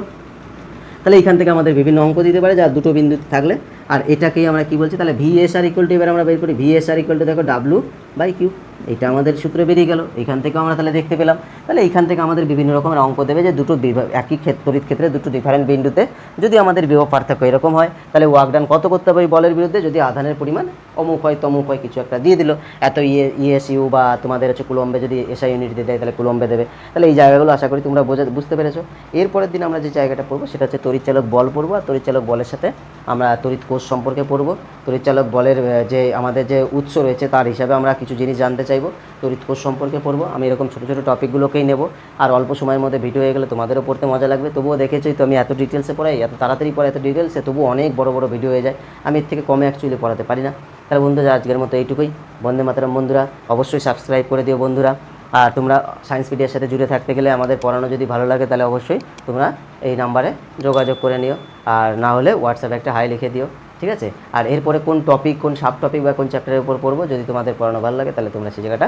তাহলে এইখান থেকে আমাদের বিভিন্ন অঙ্ক দিতে পারে যা দুটো বিন্দুতে থাকলে, আর এটাকেই আমরা কী বলছি, তাহলে ভিএসআর ইকুয়াল টু, এবার আমরা বের করি ভিএসআর ইকুয়াল টু দেখো ডাব্লু বাই কিউ, এটা আমাদের সূত্রে বেরিয়ে গেল। এইখান থেকেও আমরা তাহলে দেখতে পেলাম। তাহলে এইখান থেকে আমাদের বিভিন্ন রকমের অঙ্ক দেবে যে দুটো একই তড়িৎ ক্ষেত্রে দুটো ডিফারেন্ট বিন্দুতে যদি আমাদের বিভব পার্থক্য এরকম হয়, তাহলে ওয়ার্ক ডান কত করতে হবে বলের বিরুদ্ধে, যদি আধানের পরিমাণ অমুক হয় তমুক হয়, কিছু একটা দিয়ে দিল, এত ইএসইউ বা তোমাদের হচ্ছে কুলম্বে, যদি এসআই ইউনিট দিয়ে দেয় তাহলে কুলম্বে দেবে। তাহলে এই জায়গাগুলো আশা করি তোমরা বুঝতে পেরেছো। এরপরের দিন আমরা যে জায়গাটা পড়বো সেটা হচ্ছে তড়িৎচালক বল পড়বো, আর তড়িৎচালক বলের সাথে আমরা তড়িৎ কোষ সম্পর্কে পড়বো। তড়িৎচালক বলের যে আমাদের যে উৎস রয়েছে তার হিসাবে আমরা কিছু জিনিস জানতে চাইবো, তড়িৎ কোষ সম্পর্কে পড়বো। আমি এরকম ছোটো ছোটো টপিকগুলোকেই নেব, আর অল্প সময়ের মধ্যে ভিডিও হয়ে গেলে তোমাদেরও পড়তে মজা লাগবে। তবুও দেখেছি তো আমি এত ডিটেলসে পড়াই, এত তাড়াতাড়ি পড়াই, এত ডিটেলসে, তবুও অনেক বড় বড় ভিডিও হয়ে যায়, আমি এর থেকে কমে অ্যাকচুয়ালি পড়াতে পারি না। তাহলে বন্ধুরা আজকের মতো এইটুকুই। বন্দে মাতরম বন্ধুরা, অবশ্যই সাবস্ক্রাইব করে দিও বন্ধুরা। আর তোমরা সায়েন্স মিডিয়ার সাথে জুড়ে থাকতে গেলে, আমাদের পড়ানো যদি ভালো লাগে তাহলে অবশ্যই তোমরা এই নাম্বারে যোগাযোগ করে নিও, আর না হলে হোয়াটসঅ্যাপে একটা হাই লিখে দিও, ঠিক আছে। আর এরপরে কোন টপিক, কোন সাব টপিক বা কোন চ্যাপ্টারের উপর পড়বো, যদি তোমাদের পড়ানো ভালো লাগে তাহলে তোমরা সেই জায়গাটা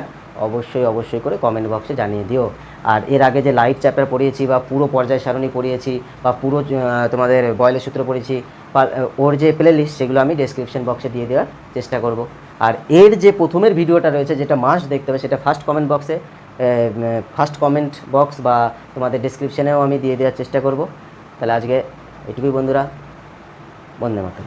অবশ্যই করে কমেন্ট বক্সে জানিয়ে দিও। আর এর আগে যে লাইট চ্যাপ্টার পড়িয়েছি বা পুরো পর্যায় সারণী পড়িয়েছি বা পুরো তোমাদের বয়েলের সূত্র পড়েছি, ওর যে প্লে লিস্ট সেগুলো আমি ডেসক্রিপশন বক্সে দিয়ে দেওয়ার চেষ্টা করব। আর এর যে প্রথমের ভিডিওটা রয়েছে যেটা মাস্ট দেখতে হবে, সেটা ফার্স্ট কমেন্ট বক্সে, ফার্স্ট কমেন্ট বক্স বা তোমাদের ডিসক্রিপশানেও আমি দিয়ে দেওয়ার চেষ্টা করব। তাহলে আজকে এটুকুই বন্ধুরা, বন্দে মাতরম।